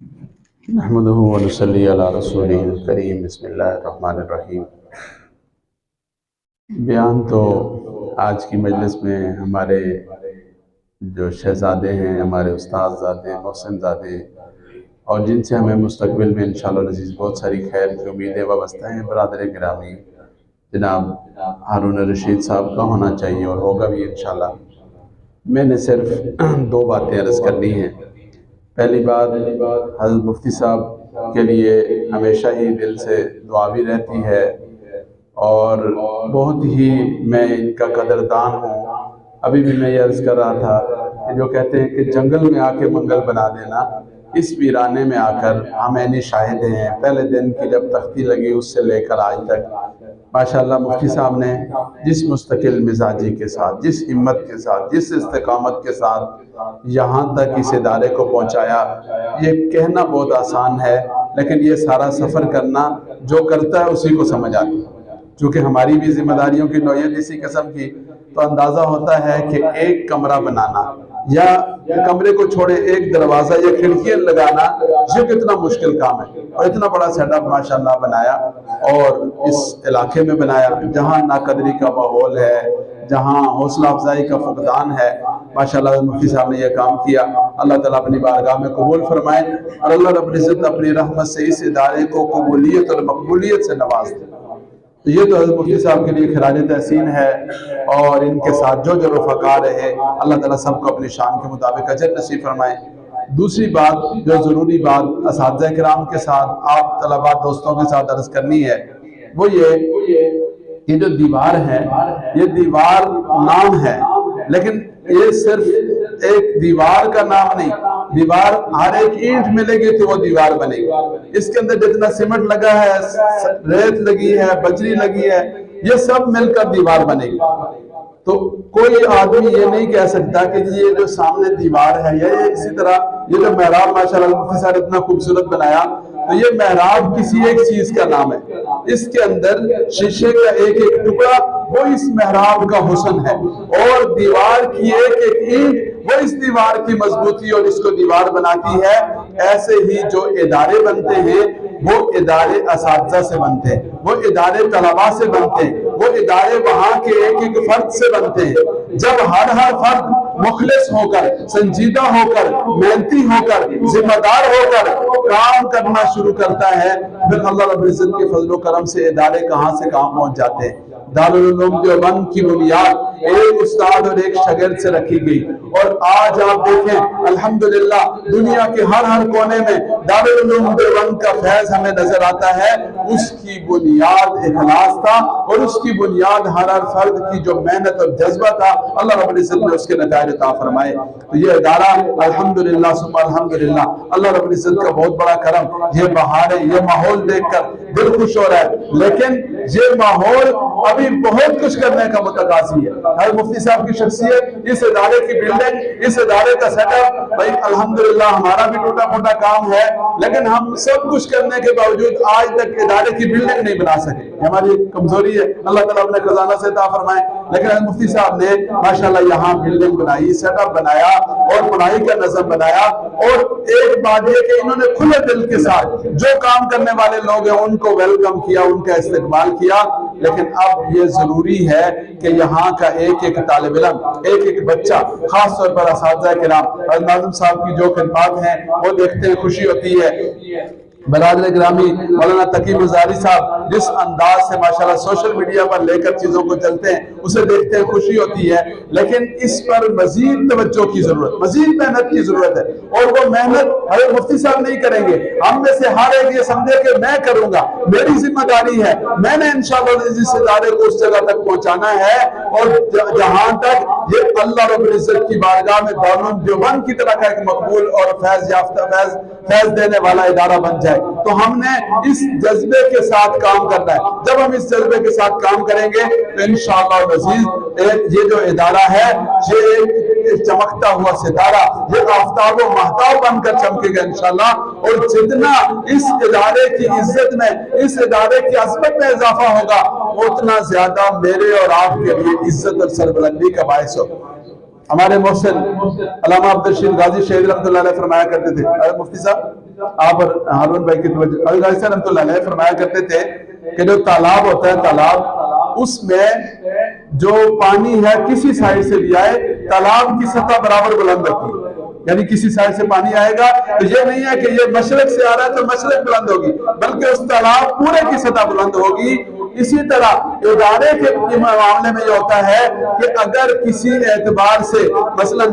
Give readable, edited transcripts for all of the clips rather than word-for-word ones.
نحمده ونصلي علی رسولہ الکریم بسم اللہ الرحمن الرحیم۔ بیان تو آج کی مجلس میں ہمارے جو شہزادے ہیں، ہمارے استاد زادے، محسن زادے، اور جن سے ہمیں مستقبل میں انشاءاللہ العزیز بہت ساری خیر کی امیدیں وابستہ ہیں، برادر گرامی جناب ہارون رشید صاحب کا ہونا چاہیے اور ہوگا بھی انشاءاللہ۔ میں نے صرف دو باتیں عرض کرنی ہیں۔ پہلی بات، حضرت مفتی صاحب کے لیے ہمیشہ ہی دل سے دعا بھی رہتی ہے اور بہت ہی میں ان کا قدردان ہوں۔ ابھی بھی میں یہ عرض کر رہا تھا کہ جو کہتے ہیں کہ جنگل میں آ کے منگل بنا دینا، اس ویرانے میں آ کر ہم عینی شاہد ہیں۔ پہلے دن کی جب تختی لگی اس سے لے کر آج تک ماشاءاللہ مفتی صاحب نے جس مستقل مزاجی کے ساتھ، جس ہمت کے ساتھ، جس استقامت کے ساتھ یہاں تک اس ادارے کو پہنچایا، یہ کہنا بہت آسان ہے لیکن یہ سارا سفر کرنا جو کرتا ہے اسی کو سمجھ آتی ہے۔ چونکہ ہماری بھی ذمہ داریوں کی نوعیت اسی قسم کی، تو اندازہ ہوتا ہے کہ ایک کمرہ بنانا یا کمرے کو چھوڑے ایک دروازہ یا کھڑکیاں لگانا یہ کتنا مشکل کام ہے، اور اتنا بڑا سیٹ اپ ماشاءاللہ بنایا اور اس علاقے میں بنایا جہاں ناقدری کا ماحول ہے، جہاں حوصلہ افزائی کا فقدان ہے۔ ماشاءاللہ مفتی صاحب نے یہ کام کیا، اللہ تعالیٰ اپنی بارگاہ میں قبول فرمائے اور اللہ رب العزت اپنی رحمت سے اس ادارے کو قبولیت اور مقبولیت سے نواز دے۔ تو یہ تو حضرت مفتی صاحب کے لیے خراج تحسین ہے، اور ان کے ساتھ جو رفقا رہے اللہ تعالیٰ سب کو اپنی شان کے مطابق اجر نصیب فرمائے۔ دوسری بات جو ضروری بات اساتذہ کرام کے ساتھ، آپ طلباء دوستوں کے ساتھ عرض کرنی ہے، وہ یہ جو دیوار ہے، یہ دیوار نام ہے لیکن یہ صرف ایک دیوار کا نام نہیں۔ دیوار ہر ایک اینٹ ملے گی تو وہ دیوار بنے گی۔ اس کے اندر جتنا سیمنٹ لگا ہے، ریت لگی ہے، بجری لگی ہے، یہ سب مل کر دیوار بنے گی۔ تو کوئی آدمی یہ نہیں کہہ سکتا کہ یہ جو سامنے دیوار ہے یا یہ اسی طرح یہ جو محراب ماشاءاللہ مفتی صاحب اتنا خوبصورت بنایا، تو یہ محراب کسی ایک چیز کا نام ہے۔ اس کے اندر شیشے کا ایک ایک ٹکڑا وہ اس محراب کا حسن ہے، اور دیوار کی ایک ایک اینٹ وہ اس دیوار کی مضبوطی اور اس کو دیوار بناتی ہے۔ ایسے ہی جو ادارے بنتے ہیں وہ ادارے اساتذہ سے بنتے ہیں، وہ ادارے طلباء سے بنتے ہیں، وہ ادارے وہاں کے ایک ایک فرد سے بنتے ہیں۔ جب ہر فرد مخلص ہو کر، سنجیدہ ہو کر، محنتی ہو کر، ذمہ دار ہو کر کام کرنا شروع کرتا ہے، پھر اللہ رب العزت کے فضل و کرم سے ادارے کہاں سے کہاں پہنچ جاتے ہیں۔ دارالعلوم دیوبند کی بنیاد ایک استاد اور ایک شاگرد سے رکھی گئی، اور آج آپ دیکھیں الحمدللہ دنیا کے ہر کونے میں دارالعلوم دیوبند کا فیض ہمیں نظر آتا ہے۔ اس کی بنیاد اخلاص تھا، اور اس کی بنیاد ہر فرد کی جو محنت اور جذبہ تھا، اللہ رب العزت نے اس کے نتائج عطا فرمائے۔ تو یہ ادارہ الحمدللہ ثم الحمدللہ اللہ رب العزت کا بہت بڑا کرم، یہ بہاریں، یہ ماحول دیکھ کر دل خوش ہو رہا ہے، لیکن یہ ماحول ابھی بہت کچھ کرنے کا متقاضی ہے۔ حضرت مفتی صاحب کی شخصیت، اس ادارے کی بلڈنگ، اس ادارے کا سیٹ اپ، بھائی الحمدللہ ہمارا بھی ٹوٹا پھوٹا کام ہے، لیکن ہم سب کچھ کرنے کے باوجود آج تک ادارے کی بلڈنگ نہیں بنا سکے۔ ہماری کمزوری ہے، اللہ تعالیٰ اپنے خزانہ سے عطا فرمائے، لیکن حضرت مفتی صاحب نے ماشاءاللہ یہاں بلڈنگ بنائی، سیٹ اپ بنایا اور پڑھائی کا نظم بنایا۔ اور ایک بات یہ کہ انہوں نے کھلے دل کے ساتھ جو کام کرنے والے لوگ ہیں ان کو ویلکم کیا، ان کا استقبال کیا۔ لیکن اب یہ ضروری ہے کہ یہاں کا ایک ایک طالب علم، ایک ایک بچہ، خاص طور پر اساتذہ کرام اور ناظم صاحب کی جو خدمات ہیں وہ دیکھتے ہیں خوشی ہوتی ہے۔ برادر گرامی مولانا تقی مزاری صاحب جس انداز سے ماشاءاللہ سوشل میڈیا پر لے کر چیزوں کو چلتے ہیں، اسے دیکھتے ہیں خوشی ہوتی ہے، لیکن اس پر مزید توجہ کی ضرورت، مزید محنت کی ضرورت ہے، اور وہ محنت حضرت مفتی صاحب نہیں کریں گے۔ ہم میں سے ہر ایک یہ سمجھے کہ میں کروں گا، میری ذمہ داری ہے، میں نے انشاءاللہ اس ادارے کو اس جگہ تک پہنچانا ہے، اور جہاں تک یہ اللہ رب العزت کی بارگاہ میں دارالعلوم دیوبند کی طرح کا ایک مقبول اور فیض یافتہ فیض دینے والا ادارہ بن جائے، تو ہم نے اس جذبے کے ساتھ کام کرنا ہے۔ جب ہم اس جذبے کے ساتھ کام کریں گے تو انشاءاللہ العزیز یہ جو ادارہ ہے یہ ایک چمکتا ہوا ستارہ، یہ آفتاب و مہتاب بن کر چمکے گا انشاءاللہ، اور جتنا اس ادارے کی عزت میں، اس ادارے کی عظمت میں اضافہ ہوگا، اتنا زیادہ میرے اور آپ کے لیے عزت اور سربلندی کا باعث ہوگا۔ ہمارے محسن علامہ عبدالرشید غازی شہید رحمۃ اللہ علیہ فرمایا کرتے تھے، مفتی صاحب آپ اور ہارون بھائی کی توجہ، حضرت رحمۃ اللہ علیہ فرمایا کرتے تھے کہ جو تالاب ہوتا ہے، تالاب اس میں جو پانی ہے کسی سائڈ سے بھی آئے تالاب کی سطح برابر بلند ہوتی ہے، یعنی کسی سائڈ سے پانی آئے گا تو یہ نہیں ہے کہ یہ مشرق سے آ رہا ہے تو مشرق بلند ہوگی، بلکہ اس تالاب پورے کی سطح بلند ہوگی۔ اسی طرح ادارے کے معاملے میں یہ ہوتا ہے کہ اگر کسی اعتبار سے مثلا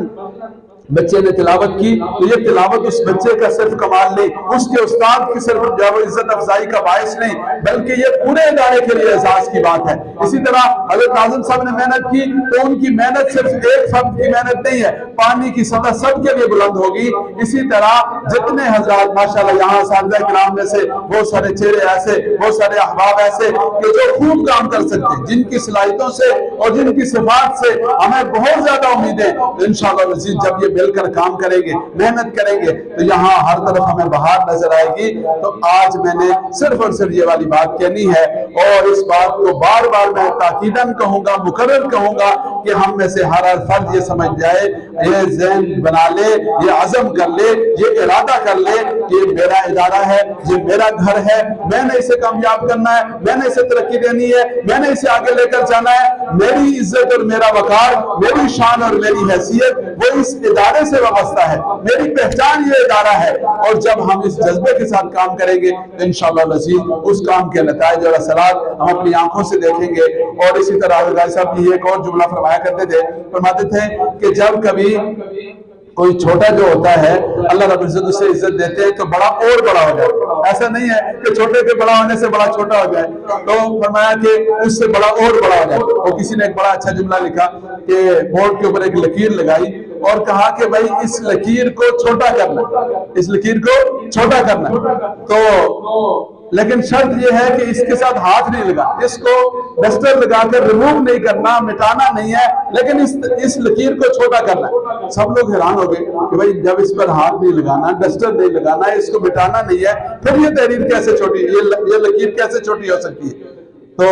بچے نے تلاوت کی تو یہ تلاوت اس بچے کا صرف کمال نہیں، اس کے استاد کی صرف جو عزت افزائی کا باعث نہیں، بلکہ یہ پورے ادارے کے لیے اعزاز کی بات ہے۔ اسی طرح حضرت اعظم صاحب نے محنت کی تو ان کی محنت صرف ایک فرد کی محنت نہیں ہے، پانی کی سطح سب کے لیے بلند ہوگی۔ اسی طرح جتنے حضرات ماشاءاللہ یہاں اساتذہ کرام میں سے بہت سارے چہرے ایسے، بہت سارے احباب ایسے کہ جو خوب کام کر سکتے ہیں، جن کی صلاحیتوں سے اور جن کی صفات سے ہمیں بہت زیادہ امیدیں، انشاءاللہ العزیز جب یہ مل کر کام کریں گے، محنت کریں گے تو یہاں ہر طرف ہمیں بہار نظر آئے گی۔ تو آج میں نے صرف اور صرف یہ والی بات کہنی ہے، اور اس بات کو بار بار میں تاکیداً کہوں گا، مکرر کہوں گا کہ ہم میں سے ہر فرد یہ سمجھ جائے، یہ ذہن بنا لے، یہ عزم کر لے، یہ ارادہ کر لے کہ یہ میرا ادارہ ہے، یہ میرا گھر ہے، میں نے اسے کامیاب کرنا ہے، میں نے اسے ترقی دینی ہے، میں نے اسے آگے لے کر جانا ہے۔ میری عزت اور میرا وقار، میری شان اور میری حیثیت وہ اس ادارے سے وابستہ ہے، میری پہچان یہ ادارہ ہے۔ اور جب ہم اس جذبے کے ساتھ کام کریں گے تو انشاءاللہ العزیز اس کام کے نتائج اور اثرات ہم اپنی آنکھوں سے دیکھیں گے۔ اور اسی طرح حضرت صاحب کی ایک اور جملہ فرمایا کرتے تھے، فرماتے تھے کہ جب کبھی کوئی چھوٹا جو ہوتا ہے اللہ رب العزت اسے عزت دیتے ہیں تو بڑا اور بڑا ہو جائے، ایسا نہیں ہے کہ چھوٹے کے بڑا ہونے سے بڑا چھوٹا ہو جائے، تو فرمایا کہ اس سے بڑا اور بڑا ہو جائے۔ اور کسی نے ایک بڑا اچھا جملہ لکھا کہ بورڈ کے اوپر ایک لکیر لگائی اور کہا کہ بھائی اس لکیر کو چھوٹا کرنا، اس لکیر کو چھوٹا کرنا، تو لیکن شرط یہ ہے کہ اس کے ساتھ ہاتھ نہیں لگا، اس کو ڈسٹر لگا کر ریموو نہیں کرنا، مٹانا نہیں ہے، لیکن اس لکیر کو چھوٹا کرنا ہے۔ سب لوگ حیران ہو گئے کہ بھائی جب اس پر ہاتھ نہیں لگانا، ڈسٹر نہیں لگانا، اس کو مٹانا نہیں ہے، پھر یہ تحریر کیسے چھوٹی، یہ لکیر کیسے چھوٹی ہو سکتی ہے؟ تو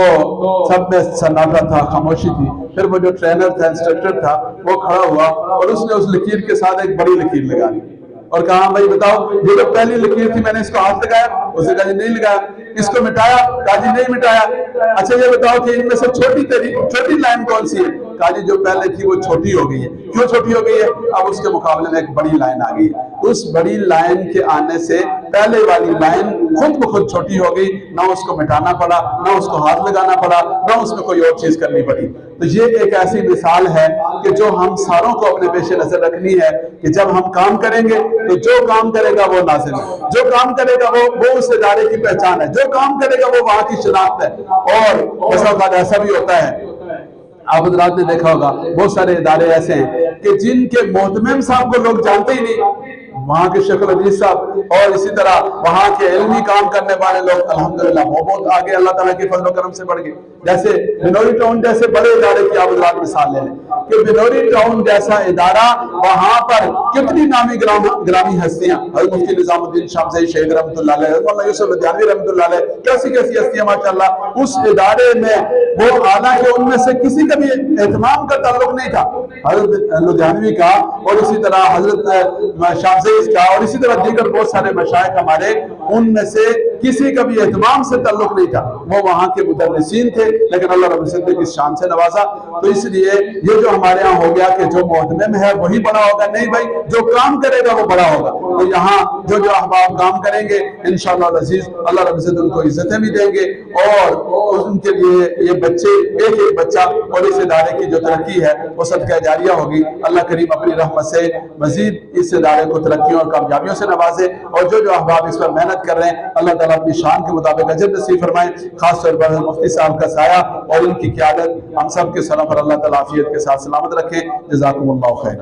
سب میں سناٹا تھا، خاموشی تھی۔ پھر وہ جو ٹرینر تھا، انسٹرکٹر تھا، وہ کھڑا ہوا اور اس نے اس لکیر کے ساتھ ایک بڑی لکیر لگا دی اور کہا بھائی بتاؤ یہ جو پہلی لکیر تھی میں نے اس کو ہاتھ لگایا؟ اسے کہا جی نہیں لگایا۔ اس کو مٹایا؟ کہا جی نہیں مٹایا۔ اچھا یہ بتاؤ کہ ان میں سے چھوٹی لائن کون سی ہے؟ کہا جی جو پہلے تھی وہ چھوٹی ہو گئی ہے۔ کیوں چھوٹی ہو گئی ہے؟ اب اس کے مقابلے میں ایک بڑی لائن آ گئی، اس بڑی لائن کے آنے سے پہلے والی لائن خود بخود چھوٹی ہو گئی، نہ اس کو مٹانا پڑا، نہ اس کو ہاتھ لگانا پڑا، نہ اس میں کوئی اور چیز کرنی پڑی۔ تو یہ ایک ایسی مثال ہے کہ جو ہم ساروں کو اپنے پیش نظر رکھنی ہے کہ جب ہم کام کریں گے تو جو کام کرے گا وہ نازل ہے، جو کام کرے گا وہ اس ادارے کی پہچان ہے، جو کام کرے گا وہ وہاں کی شناخت ہے۔ اور ایسا اوقات ایسا بھی ہوتا ہے، آپ حضرات نے دیکھا ہوگا بہت سارے ادارے ایسے ہیں کہ جن کے محتمم صاحب کو لوگ جانتے ہی نہیں، وہاں کے شیخ العزیز صاحب اور اسی طرح وہاں کے علمی کام کرنے والے لوگ الحمدللہ بہت آگے اللہ تعالیٰ کے فضل و کرم سے بڑھ گئے۔ جیسے بنوری ٹاؤن جیسے بڑے ادارے کی آپ حضرات مثال لے لیں کہ بنوری ٹاؤن جیسا ادارہ، وہاں پر کتنی نامی گرامی ہستیاں، حضرت مفتی نظام الدین شامزئی شہید رحمۃ اللہ علیہ، مولانا یوسف لدھیانوی رحمۃ اللہ علیہ، کیسی ہستیاں ماشاءاللہ اس ادارے میں، وہ حالانکہ ان میں سے کسی کا بھی اہتمام کا تعلق نہیں تھا، حضرت لدھیانوی کا اور اسی طرح حضرت شامزئی کا اور اسی طرح دیگر بہت سارے مشائخ ہمارے، ان میں سے کسی کا بھی اہتمام سے تعلق نہیں تھا، وہ وہاں کے مدرسین تھے، لیکن اللہ رب العزت نے کس شان سے نوازا۔ تو اس لیے یہ جو ہمارے ہاں ہو گیا کہ جو محتمم ہے وہی بڑا ہوگا، نہیں بھائی جو کام کرے گا وہ بڑا ہوگا۔ تو یہاں جو احباب کام کریں گے انشاءاللہ العزیز اللہ رب العزت ان کو عزتیں بھی دیں گے، اور ان کے لیے یہ بچے ایک ایک بچہ اور اس ادارے کی جو ترقی ہے وہ صدقہ جاریہ ہوگی۔ اللہ کریم اپنی رحمت سے مزید اس ادارے کو ترقیوں اور کامیابیوں سے نوازے، اور جو احباب اس پر محنت کر رہے ہیں اللہ تعالیٰ اپنی شان کے مطابق اجر نصیب فرمائے۔ خاص طور پر مفتی صاحب کا سایہ اور ان کی قیادت ہم سب کے سروں پر اللہ تعالیٰ عافیت کے ساتھ سلامت رکھے۔ جزاکم اللہ خیر۔